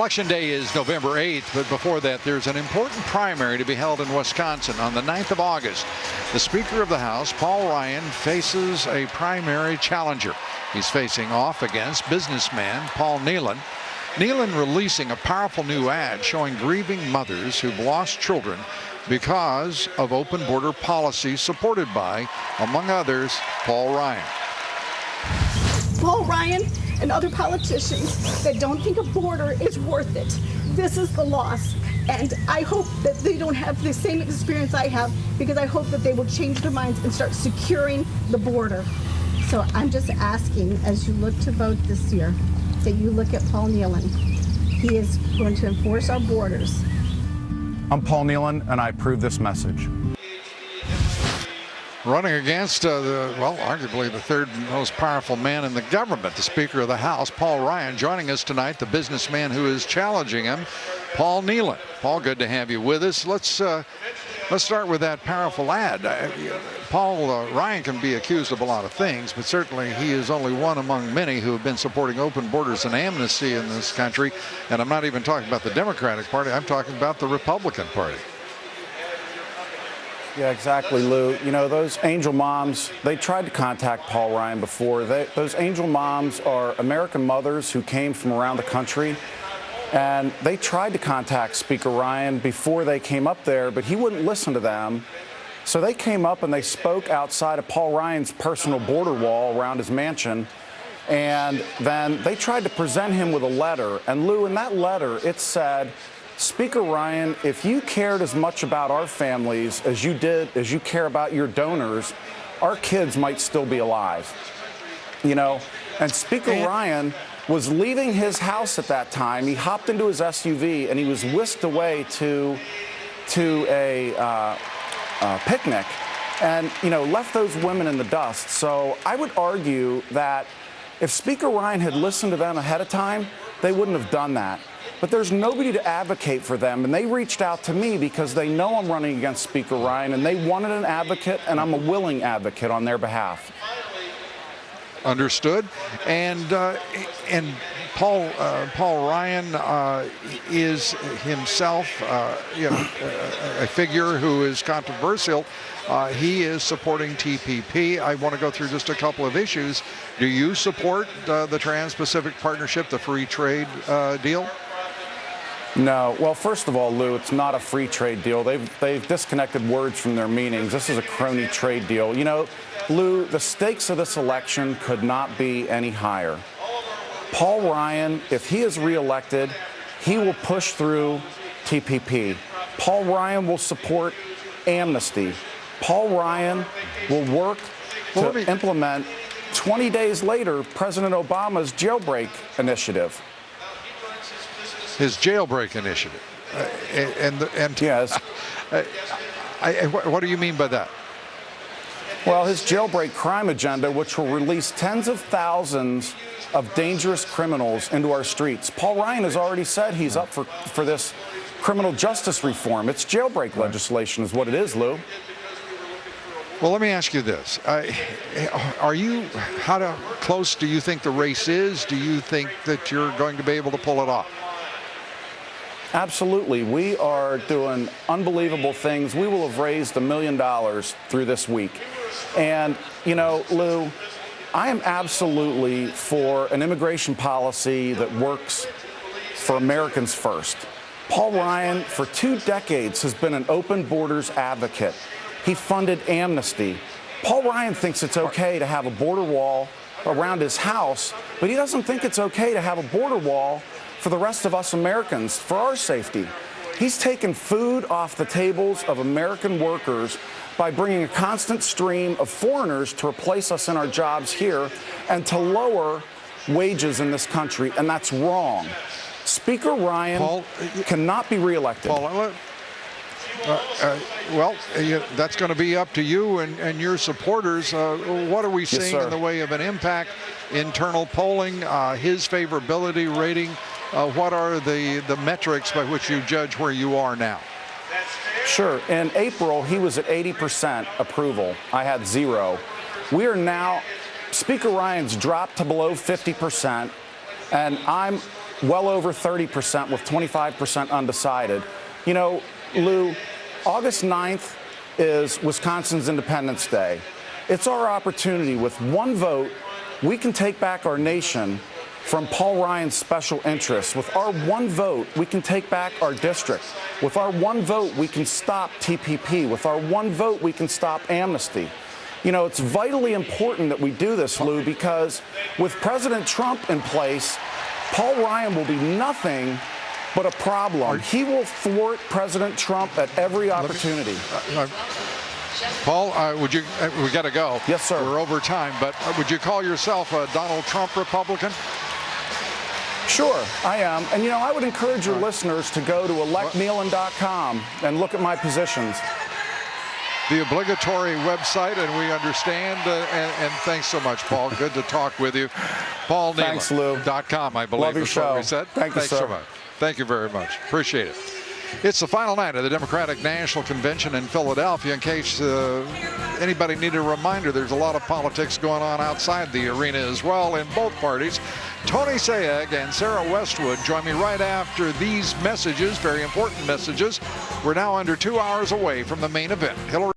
Election Day is November 8th, but before that, there's an important primary to be held in Wisconsin on the 9th of August. The Speaker of the House, Paul Ryan, faces a primary challenger. He's facing off against businessman Paul Nealon. Nealon releasing a powerful new ad showing grieving mothers who've lost children because of open border policy supported by, among others, Paul Ryan. Paul Ryan and other politicians that don't think a border is worth it. This is the loss. And I hope that they don't have the same experience I have, because I hope that they will change their minds and start securing the border. So I'm just asking, as you look to vote this year, that you look at Paul Nealon. He is going to enforce our borders. I'm Paul Nealon, and I approve this message. Running against arguably the third most powerful man in the government, the Speaker of the House, Paul Ryan. Joining us tonight, the businessman who is challenging him, Paul Nealon. Paul, good to have you with us. Let's start with that powerful ad. Paul Ryan can be accused of a lot of things, but certainly he is only one among many who have been supporting open borders and amnesty in this country. And I'm not even talking about the Democratic Party. I'm talking about the Republican Party. Yeah, exactly, Lou. You know, those angel moms, they tried to contact Paul Ryan before. Those angel moms are American mothers who came from around the country, and they tried to contact Speaker Ryan before they came up there, but he wouldn't listen to them. So they came up and they spoke outside of Paul Ryan's personal border wall around his mansion, and then they tried to present him with a letter. And Lou, in that letter, it said, Speaker Ryan, if you cared as much about our families as you care about your donors, our kids might still be alive. You know, and Speaker Ryan was leaving his house at that time. He hopped into his SUV and he was whisked away to a picnic and, you know, left those women in the dust. So I would argue that if Speaker Ryan had listened to them ahead of time, they wouldn't have done that. But there's nobody to advocate for them, and they reached out to me because they know I'm running against Speaker Ryan, and they wanted an advocate, and I'm a willing advocate on their behalf. Understood. And Paul Ryan is himself, a figure who is controversial. He is supporting TPP. I want to go through just a couple of issues. Do you support the Trans-Pacific Partnership, the free trade deal? No. Well, first of all, Lou, it's not a free trade deal. They've disconnected words from their meanings. This is a crony trade deal. You know, Lou, the stakes of this election could not be any higher. Paul Ryan, if he is reelected, he will push through TPP. Paul Ryan will support amnesty. Paul Ryan will work to implement 20 days later President Obama's jailbreak initiative. His jailbreak initiative. Yes. What do you mean by that? Well, his jailbreak crime agenda, which will release tens of thousands of dangerous criminals into our streets. Paul Ryan has already said he's up for this criminal justice reform. It's jailbreak legislation is what it is, Lou. Well, let me ask you this. How close do you think the race is? Do you think that you're going to be able to pull it off? Absolutely. We are doing unbelievable things. We will have raised $1 million through this week. And, you know, Lou, I am absolutely for an immigration policy that works for Americans first. Paul Ryan, for 2 decades, has been an open borders advocate. He funded amnesty. Paul Ryan thinks it's okay to have a border wall around his house, but he doesn't think it's okay to have a border wall for the rest of us Americans, for our safety. He's taken food off the tables of American workers by bringing a constant stream of foreigners to replace us in our jobs here and to lower wages in this country, and that's wrong. Speaker Ryan cannot be reelected. Paul, that's going to be up to you and your supporters. What are we seeing in the way of an impact? Internal polling, his favorability rating. What are the metrics by which you judge where you are now? Sure. In April, he was at 80% approval. I had 0. We are now, Speaker Ryan's dropped to below 50%, and I'm well over 30% with 25% undecided. You know, Lou, August 9th is Wisconsin's Independence Day. It's our opportunity. With one vote, we can take back our nation from Paul Ryan's special interests. With our one vote, we can take back our district. With our one vote, we can stop TPP. With our one vote, we can stop amnesty. You know, it's vitally important that we do this, Lou, because with President Trump in place, Paul Ryan will be nothing but a problem. He will thwart President Trump at every opportunity. Paul, we got to go. Yes, sir. We're over time, but would you call yourself a Donald Trump Republican? Sure, I am. And, you know, I would encourage your listeners to go to electnealon.com and look at my positions. The obligatory website, and we understand. And thanks so much, Paul. Good to talk with you. Paul Nealon. Thanks, Lou. .com, I believe. Love your show. What we said. Thank you, Thanks sir. so much. Thank you very much. Appreciate it. It's the final night of the Democratic National Convention in Philadelphia. In case anybody needed a reminder, there's a lot of politics going on outside the arena as well in both parties. Tony Sayegh and Sarah Westwood join me right after these messages, very important messages. We're now under 2 hours away from the main event. Hillary